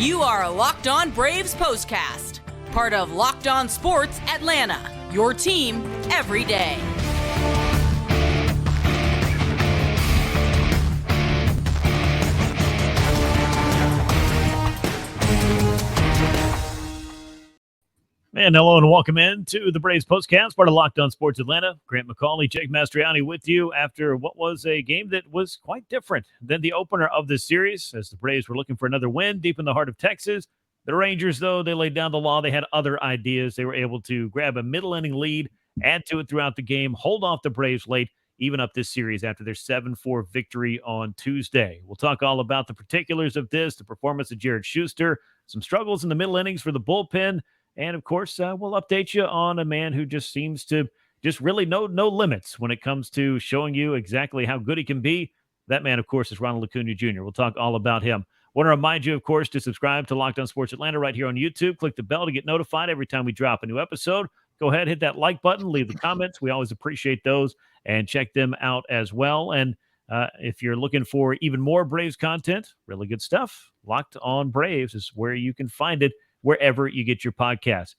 You are Locked On Braves POSTCAST, part of Locked On Sports Atlanta, your team every day. And hello and welcome in to the Braves Postcast, part of Locked On Sports Atlanta. Grant McAuley, Jake Mastroianni with you after what was a game that was quite different than the opener of this series, as the Braves were looking for another win deep in the heart of Texas. The Rangers, though, they laid down the law. They had other ideas. They were able to grab a middle-inning lead, add to it throughout the game, hold off the Braves late, even up this series after their 7-4 victory on Tuesday. We'll talk all about the particulars of this, the performance of Jared Shuster, some struggles in the middle innings for the bullpen, and, of course, we'll update you on a man who just seems to just really no limits when it comes to showing you exactly how good he can be. That man, of course, is Ronald Acuña Jr. We'll talk all about him. Want to remind you, of course, to subscribe to Locked On Sports Atlanta right here on YouTube. Click the bell to get notified every time we drop a new episode. Go ahead, hit that like button, leave the comments. We always appreciate those, and check them out as well. And if you're looking for even more Braves content, really good stuff, Locked On Braves is where you can find it, wherever you get your podcasts.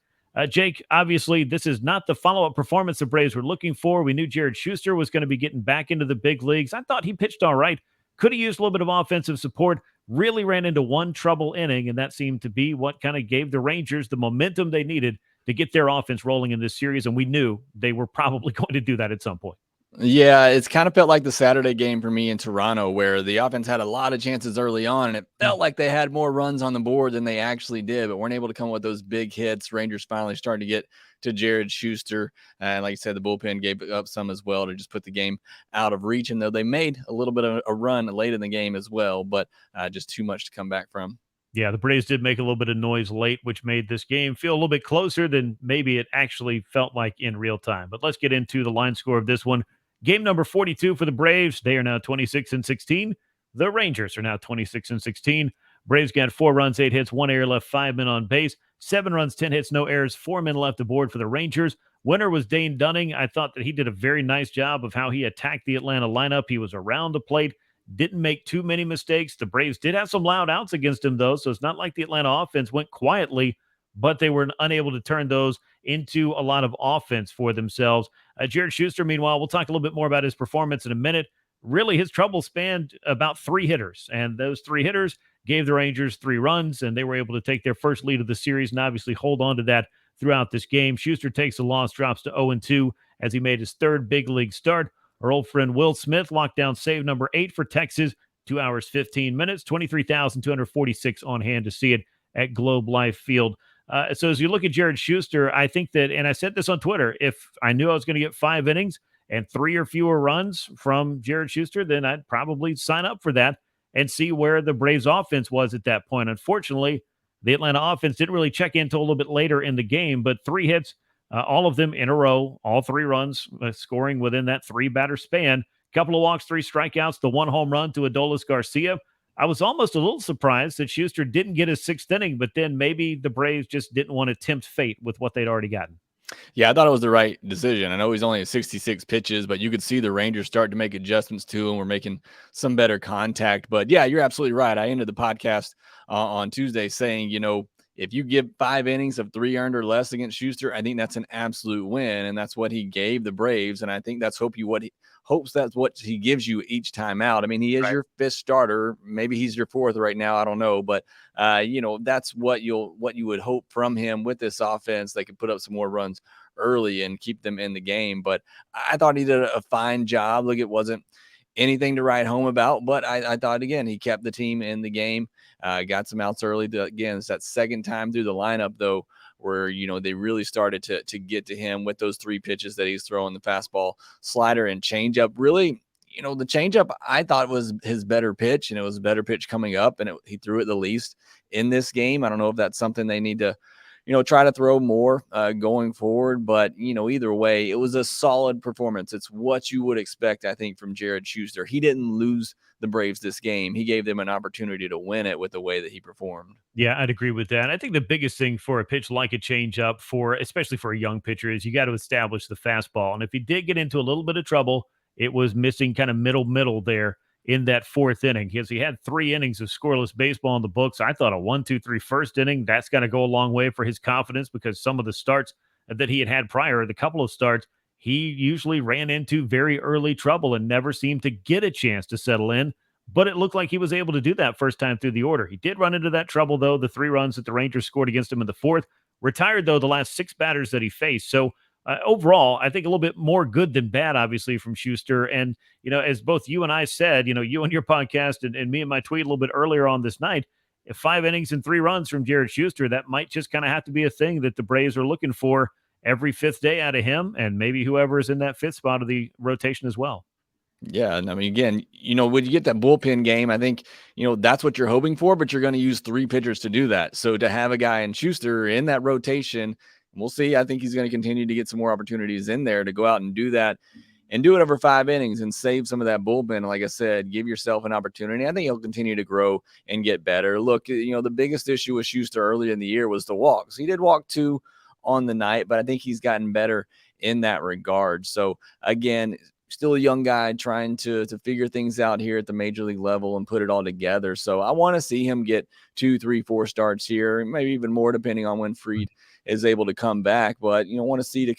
Jake, obviously, this is not the follow-up performance the Braves were looking for. We knew Jared Shuster was going to be getting back into the big leagues. I thought he pitched all right. Could have used a little bit of offensive support. Really ran into one trouble inning, and that seemed to be what kind of gave the Rangers the momentum they needed to get their offense rolling in this series, and we knew they were probably going to do that at some point. Yeah, it's kind of felt like the Saturday game for me in Toronto, where the offense had a lot of chances early on, and it felt like they had more runs on the board than they actually did, but weren't able to come up with those big hits. Rangers finally started to get to Jared Shuster, and like you said, the bullpen gave up some as well to just put the game out of reach, and though they made a little bit of a run late in the game as well, but just too much to come back from. Yeah, the Braves did make a little bit of noise late, which made this game feel a little bit closer than maybe it actually felt like in real time. But let's get into the line score of this one. Game number 42 for the Braves. They are now 26-16. The Rangers are now 26-16. Braves got 4 runs, 8 hits, 1 error left, 5 men on base, 7 runs, 10 hits, no errors, 4 men left aboard for the Rangers. Winner was Dane Dunning. I thought that he did a very nice job of how he attacked the Atlanta lineup. He was around the plate, didn't make too many mistakes. The Braves did have some loud outs against him, though, so it's not like the Atlanta offense went quietly, but they were unable to turn those into a lot of offense for themselves. Jared Shuster, meanwhile, we'll talk a little bit more about his performance in a minute. Really, his trouble spanned about 3 hitters, and those 3 hitters gave the Rangers 3 runs, and they were able to take their first lead of the series and obviously hold on to that throughout this game. Shuster takes a loss, drops to 0-2 as he made his 3rd big league start. Our old friend Will Smith locked down save number 8 for Texas, 2 hours, 15 minutes, 23,246 on hand to see it at Globe Life Field. So as you look at Jared Shuster, I think that, and I said this on Twitter, if I knew I was going to get 5 innings and 3 or fewer runs from Jared Shuster, then I'd probably sign up for that and see where the Braves offense was at that point. Unfortunately, the Atlanta offense didn't really check in until a little bit later in the game, but 3 hits, all of them in a row, all 3 runs, scoring within that 3-batter span. Couple of walks, 3 strikeouts, the 1 home run to Adolis Garcia. I was almost a little surprised that Shuster didn't get his 6th inning, but then maybe the Braves just didn't want to tempt fate with what they'd already gotten. Yeah, I thought it was the right decision. I know he's only at 66 pitches, but you could see the Rangers start to make adjustments to him. We're making some better contact. But yeah, you're absolutely right. I ended the podcast on Tuesday saying, if you give 5 innings of 3 earned or less against Shuster, I think that's an absolute win. And that's what he gave the Braves. And I think that's that's what he gives you each time out. I mean, he is your 5th starter. Maybe he's your 4th right now. I don't know. But, that's what you would hope from him with this offense. They could put up some more runs early and keep them in the game. But I thought he did a fine job. Look, it wasn't anything to write home about, but I thought, again, he kept the team in the game, got some outs early. Again, it's that 2nd time through the lineup, though, where, they really started to get to him with those 3 pitches that he's throwing, the fastball, slider, and changeup. Really, the changeup I thought was his better pitch, and it was a better pitch coming up, and he threw it the least in this game. I don't know if that's something they need to, try to throw more going forward. But, either way, it was a solid performance. It's what you would expect, I think, from Jared Shuster. He didn't lose the Braves this game. He gave them an opportunity to win it with the way that he performed. Yeah, I'd agree with that. I think the biggest thing for a pitch like a changeup, especially for a young pitcher, is you got to establish the fastball. And if he did get into a little bit of trouble, it was missing kind of middle there. in that fourth inning, because he had 3 innings of scoreless baseball in the books. I thought a 1-2-3 first inning, that's got to go a long way for his confidence, because some of the starts that he had prior, the couple of starts, he usually ran into very early trouble and never seemed to get a chance to settle in. But it looked like he was able to do that first time through the order. He did run into that trouble, though. The 3 runs that the Rangers scored against him in the fourth, retired, though, the last 6 batters that he faced. So overall, I think a little bit more good than bad, obviously, from Shuster. And, as both you and I said, you on your podcast and me in my tweet a little bit earlier on this night, if 5 innings and 3 runs from Jared Shuster, that might just kind of have to be a thing that the Braves are looking for every 5th day out of him, and maybe whoever is in that 5th spot of the rotation as well. Yeah, and I mean, again, when you get that bullpen game, I think, that's what you're hoping for, but you're going to use 3 pitchers to do that. So to have a guy in Schuster in that rotation, we'll see. I think he's going to continue to get some more opportunities in there to go out and do that and do it over 5 innings and save some of that bullpen. Like I said, give yourself an opportunity. I think he'll continue to grow and get better. Look, the biggest issue with Schuster earlier in the year was the walks. He did walk 2 on the night, but I think he's gotten better in that regard. So again, still a young guy trying to figure things out here at the major league level and put it all together. So I want to see him get 2, 3, 4 starts here, maybe even more, depending on when Fried is able to come back. But, want to see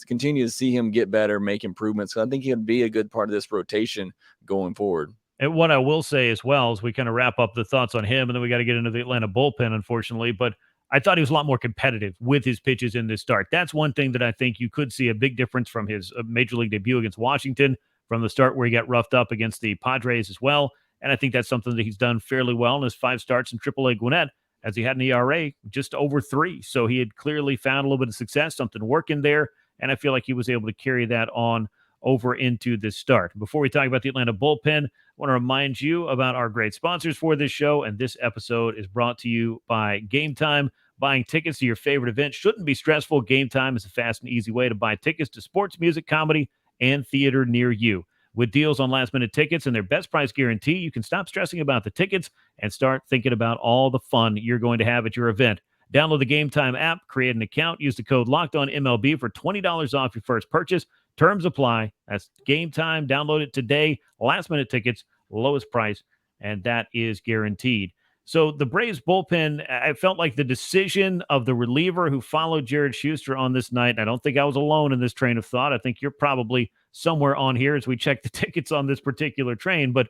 continue to see him get better, make improvements. So I think he'll be a good part of this rotation going forward. And what I will say as well, as we kind of wrap up the thoughts on him, and then we got to get into the Atlanta bullpen, unfortunately, but I thought he was a lot more competitive with his pitches in this start. That's one thing that I think you could see a big difference from his major league debut against Washington, from the start where he got roughed up against the Padres as well. And I think that's something that he's done fairly well in his 5 starts in AAA Gwinnett, as he had an ERA just over 3. So he had clearly found a little bit of success, something working there. And I feel like he was able to carry that on over into this start. Before we talk about the Atlanta bullpen, I want to remind you about our great sponsors for this show. And this episode is brought to you by Game Time. Buying tickets to your favorite event shouldn't be stressful. Game Time is a fast and easy way to buy tickets to sports, music, comedy, and theater near you. With deals on last-minute tickets and their best price guarantee, you can stop stressing about the tickets and start thinking about all the fun you're going to have at your event. Download the Game Time app, create an account, use the code LOCKEDONMLB for $20 off your first purchase. Terms apply. That's Game Time. Download it today. Last-minute tickets, lowest price, and that is guaranteed. So the Braves bullpen, I felt like the decision of the reliever who followed Jared Shuster on this night, and I don't think I was alone in this train of thought. I think you're probably somewhere on here as we check the tickets on this particular train, but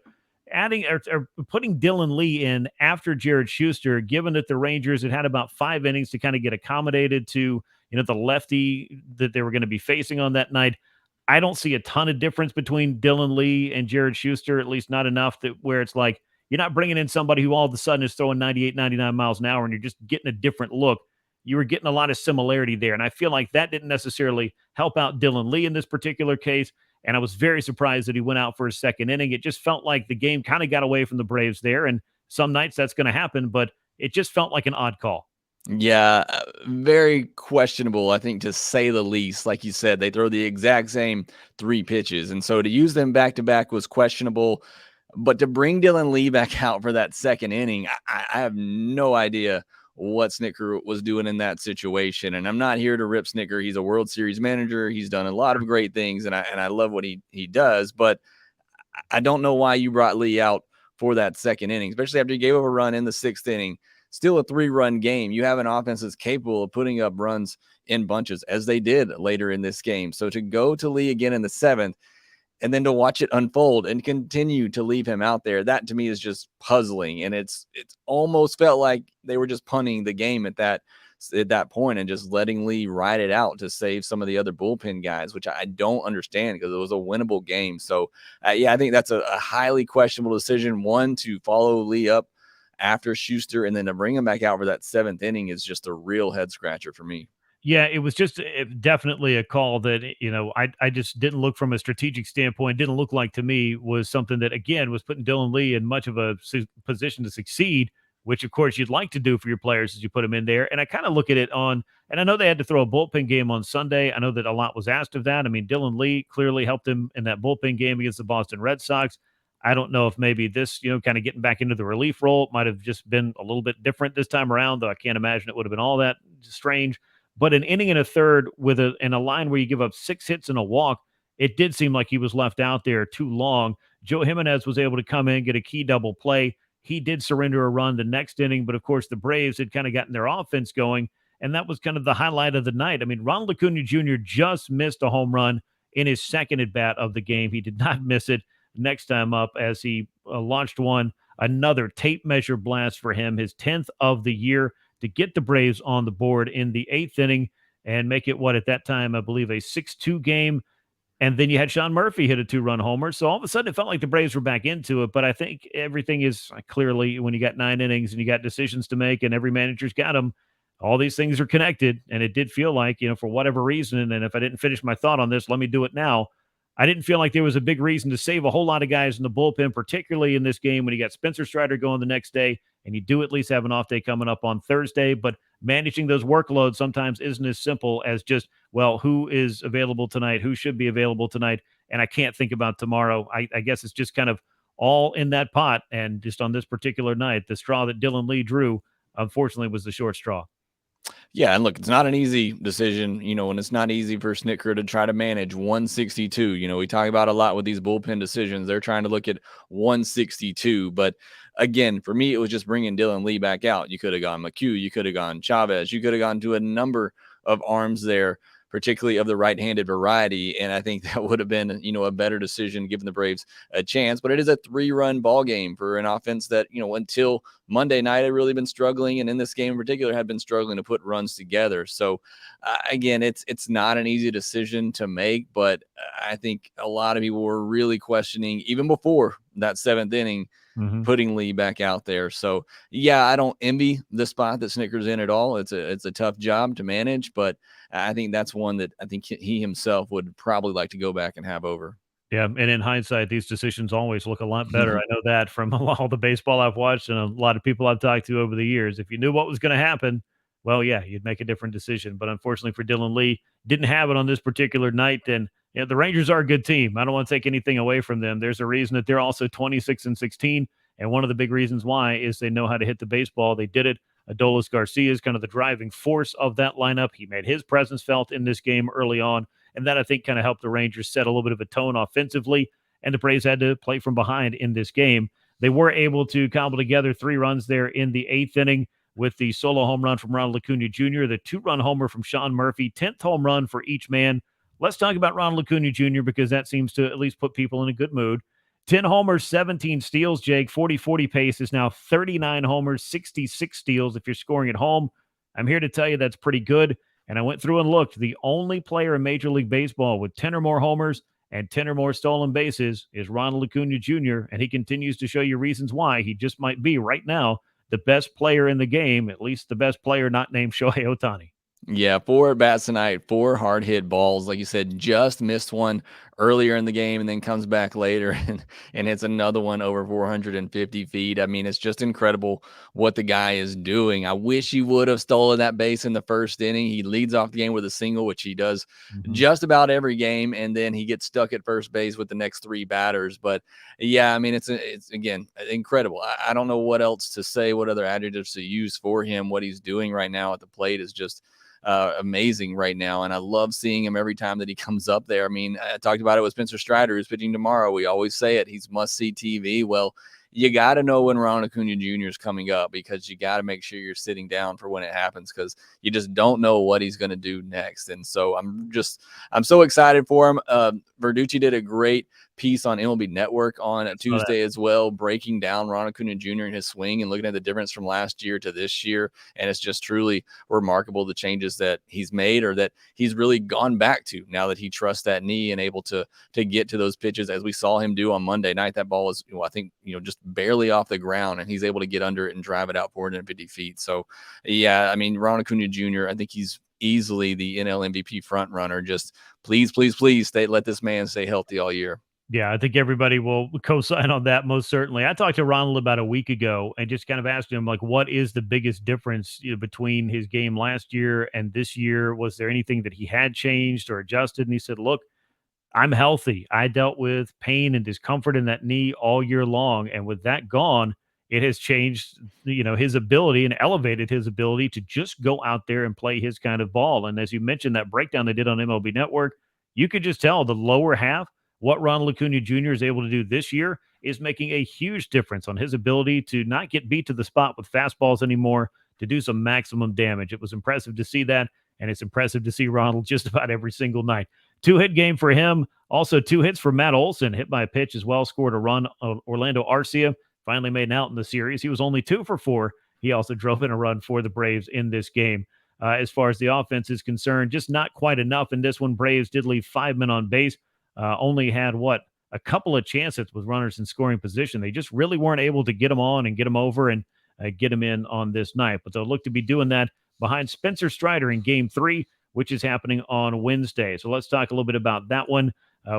adding or putting Dylan Lee in after Jared Shuster, given that the Rangers had about 5 innings to kind of get accommodated to, the lefty that they were going to be facing on that night. I don't see a ton of difference between Dylan Lee and Jared Shuster, at least not enough that where it's like, you're not bringing in somebody who all of a sudden is throwing 98, 99 miles an hour and you're just getting a different look. You were getting a lot of similarity there. And I feel like that didn't necessarily help out Dylan Lee in this particular case. And I was very surprised that he went out for his second inning. It just felt like the game kind of got away from the Braves there. And some nights that's going to happen, but it just felt like an odd call. Yeah, very questionable, I think, to say the least. Like you said, they throw the exact same 3 pitches. And so to use them back-to-back was questionable. But to bring Dylan Lee back out for that second inning, I have no idea what Snitker was doing in that situation. And I'm not here to rip Snitker. He's a World Series manager. He's done a lot of great things, and I love what he does. But I don't know why you brought Lee out for that second inning, especially after he gave up a run in the 6th inning. Still a 3-run game. You have an offense that's capable of putting up runs in bunches, as they did later in this game. So to go to Lee again in the 7th, and then to watch it unfold and continue to leave him out there, that to me is just puzzling. And it's almost felt like they were just punting the game at that point and just letting Lee ride it out to save some of the other bullpen guys, which I don't understand because it was a winnable game. So I think that's a highly questionable decision. One, to follow Lee up after Shuster, and then to bring him back out for that 7th inning is just a real head scratcher for me. Yeah, it was just definitely a call that, I just didn't look from a strategic standpoint, didn't look like to me was something that, again, was putting Dylan Lee in much of a position to succeed, which, of course, you'd like to do for your players as you put them in there. And I kind of look at it and I know they had to throw a bullpen game on Sunday. I know that a lot was asked of that. I mean, Dylan Lee clearly helped him in that bullpen game against the Boston Red Sox. I don't know if maybe this, kind of getting back into the relief role might have just been a little bit different this time around, though I can't imagine it would have been all that strange. But an inning and a third in a line where you give up 6 hits and a walk, it did seem like he was left out there too long. Joe Jimenez was able to come in, get a key double play. He did surrender a run the next inning, but of course the Braves had kind of gotten their offense going, and that was kind of the highlight of the night. I mean, Ronald Acuña Jr. just missed a home run in his second at bat of the game. He did not miss it next time up as he launched another tape measure blast for him, his 10th of the year, to get the Braves on the board in the 8th inning and make it what at that time, I believe, a 6-2 game. And then you had Sean Murphy hit a 2-run homer. So all of a sudden it felt like the Braves were back into it. But I think everything is clearly, when you got 9 innings and you got decisions to make and every manager's got them, all these things are connected. And it did feel like, for whatever reason, and if I didn't finish my thought on this, let me do it now. I didn't feel like there was a big reason to save a whole lot of guys in the bullpen, particularly in this game when you got Spencer Strider going the next day, and you do at least have an off day coming up on Thursday. But managing those workloads sometimes isn't as simple as just, well, who is available tonight? Who should be available tonight? And I can't think about tomorrow. I guess it's just kind of all in that pot. And just on this particular night, the straw that Dylan Lee drew, unfortunately, was the short straw. Yeah, and look, it's not an easy decision, and it's not easy for Snitker to try to manage 162. We talk about a lot with these bullpen decisions. They're trying to look at 162. But again, for me, it was just bringing Dylan Lee back out. You could have gone McHugh. You could have gone Chavez. You could have gone to a number of arms there, particularly of the right-handed variety. And I think that would have been, a better decision, giving the Braves a chance. But it is a 3-run ball game for an offense that, until Monday night had really been struggling. And in this game in particular had been struggling to put runs together. So again, it's not an easy decision to make, but I think a lot of people were really questioning even before that 7th inning, putting Lee back out there. So yeah, I don't envy the spot that Snitker's in at all. It's a tough job to manage, but I think that's one that I think he himself would probably like to go back and have over. Yeah, and in hindsight, these decisions always look a lot better. I know that from all the baseball I've watched and a lot of people I've talked to over the years. If you knew what was going to happen, well, yeah, you'd make a different decision. But unfortunately for Dylan Lee, didn't have it on this particular night. And the Rangers are a good team. I don't want to take anything away from them. There's a reason that they're also 26-16. And one of the big reasons why is they know how to hit the baseball. They did it. Adolis Garcia is kind of the driving force of that lineup. He made his presence felt in this game early on. And that, I think, kind of helped the Rangers set a little bit of a tone offensively. And the Braves had to play from behind in this game. They were able to cobble together 3 runs there in the 8th inning with the solo home run from Ronald Acuña Jr., the 2-run homer from Sean Murphy, 10th home run for each man. Let's talk about Ronald Acuña Jr. because that seems to at least put people in a good mood. 10 homers, 17 steals, Jake. 40-40 pace is now 39 homers, 66 steals if you're scoring at home. I'm here to tell you that's pretty good. And I went through and looked. The only player in Major League Baseball with 10 or more homers and 10 or more stolen bases is Ronald Acuña Jr., and he continues to show you reasons why he just might be, right now, the best player in the game, at least the best player not named Shohei Ohtani. Yeah, 4 at-bats tonight, 4 hard-hit balls. Like you said, just missed one earlier in the game and then comes back later and hits another one over 450 feet. I mean, it's just incredible what the guy is doing. I wish he would have stolen that base in the first inning. He leads off the game with a single, which he does just about every game, and then he gets stuck at first base with the next 3 batters. But, yeah, I mean, it's again, incredible. I don't know what else to say, what other adjectives to use for him. What he's doing right now at the plate is just amazing right now, and I love seeing him every time that he comes up there. I mean, I talked about it with Spencer Strider, who's pitching tomorrow. We always say it, he's must-see TV. Well, you got to know when Ronald Acuña Jr. is coming up, because you got to make sure you're sitting down for when it happens, because you just don't know what he's going to do next. And so I'm so excited for him. Verducci did a great piece on MLB Network on Tuesday as well, breaking down Ronald Acuña Jr. and his swing and looking at the difference from last year to this year. And it's just truly remarkable, the changes that he's made, or that he's really gone back to now that he trusts that knee and able to get to those pitches, as we saw him do on Monday night. That ball is, I think, just barely off the ground, and he's able to get under it and drive it out 450 feet. So, yeah, I mean, Ronald Acuña Jr., I think he's easily the NL MVP front runner. Just please, let this man stay healthy all year. Yeah, I think everybody will co-sign on that, most certainly. I talked to Ronald about a week ago and just kind of asked him, like, what is the biggest difference between his game last year and this year? Was there anything that he had changed or adjusted? And he said, look, I'm healthy. I dealt with pain and discomfort in that knee all year long. And with that gone, it has changed, his ability and elevated his ability to just go out there and play his kind of ball. And as you mentioned, that breakdown they did on MLB Network, you could just tell the lower half what Ronald Acuña Jr. is able to do this year is making a huge difference on his ability to not get beat to the spot with fastballs anymore, to do some maximum damage. It was impressive to see that, and it's impressive to see Ronald just about every single night. 2-hit game for him. Also 2 hits for Matt Olson, hit by a pitch as well, scored a run. Orlando Arcia finally made an out in the series. He was only 2 for 4. He also drove in a run for the Braves in this game. As far as the offense is concerned, just not quite enough in this one. Braves did leave 5 men on base, only had a couple of chances with runners in scoring position. They just really weren't able to get them on and get them over and get them in on this night. But they'll look to be doing that behind Spencer Strider in Game 3, which is happening on Wednesday. So let's talk a little bit about that one.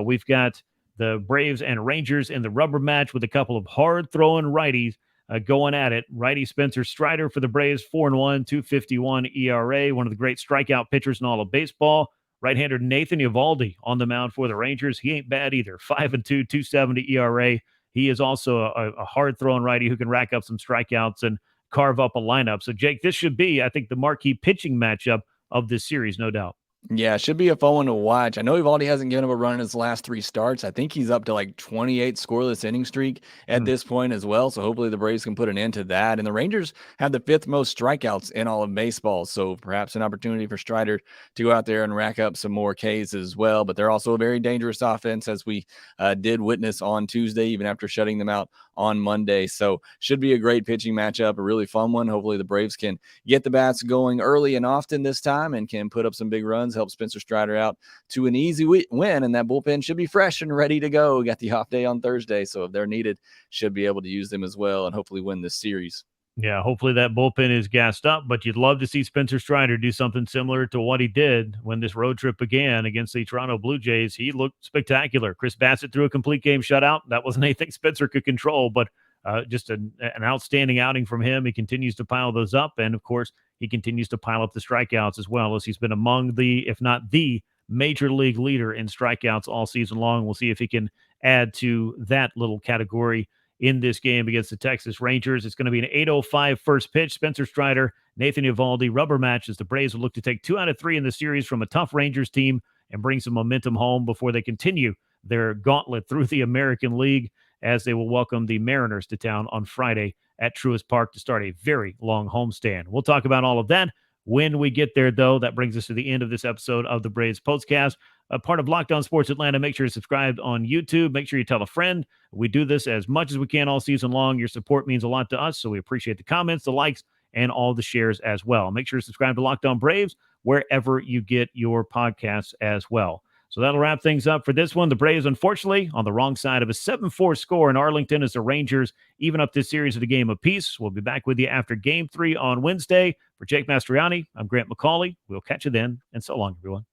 We've got the Braves and Rangers in the rubber match with a couple of hard-throwing righties going at it. Righty Spencer Strider for the Braves, 4-1, 2.51 ERA, one of the great strikeout pitchers in all of baseball. Right-hander Nathan Eovaldi on the mound for the Rangers. He ain't bad either, 5-2, 2.70 ERA. He is also a hard-throwing righty who can rack up some strikeouts and carve up a lineup. So, Jake, this should be, I think, the marquee pitching matchup of this series, no doubt. Yeah, it should be a fun one to watch. I know Eovaldi hasn't given up a run in his last 3 starts. I think he's up to like 28 scoreless inning streak at this point as well. So hopefully the Braves can put an end to that. And the Rangers have the 5th most strikeouts in all of baseball. So perhaps an opportunity for Strider to go out there and rack up some more Ks as well. But they're also a very dangerous offense, as we did witness on Tuesday, even after shutting them out on Monday. So should be a great pitching matchup, a really fun one. Hopefully the Braves can get the bats going early and often this time and can put up some big runs, help Spencer Strider out to an easy win, and that bullpen should be fresh and ready to go. Got the off day on Thursday, so if they're needed, should be able to use them as well and hopefully win this series. Yeah, hopefully that bullpen is gassed up, but you'd love to see Spencer Strider do something similar to what he did when this road trip began against the Toronto Blue Jays. He looked spectacular. Chris Bassett threw a complete game shutout. That wasn't anything Spencer could control, but just an outstanding outing from him. He continues to pile those up, and of course, he continues to pile up the strikeouts as well, as he's been among the, if not the, major league leader in strikeouts all season long. We'll see if he can add to that little category in this game against the Texas Rangers. It's going to be an 8:05 first pitch. Spencer Strider, Nathan Eovaldi, rubber match as the Braves will look to take 2 out of 3 in the series from a tough Rangers team and bring some momentum home before they continue their gauntlet through the American League, as they will welcome the Mariners to town on Friday at Truist Park to start a very long homestand. We'll talk about all of that when we get there, though. That brings us to the end of this episode of the Braves Postcast, a part of Locked On Sports Atlanta. Make sure you're subscribed on YouTube. Make sure you tell a friend. We do this as much as we can all season long. Your support means a lot to us, so we appreciate the comments, the likes, and all the shares as well. Make sure to subscribe to Locked On Braves wherever you get your podcasts as well. So that'll wrap things up for this one. The Braves, unfortunately, on the wrong side of a 7-4 score in Arlington as the Rangers even up this series at a game apiece. We'll be back with you after Game 3 on Wednesday. For Jake Mastroianni, I'm Grant McAuley. We'll catch you then, and so long, everyone.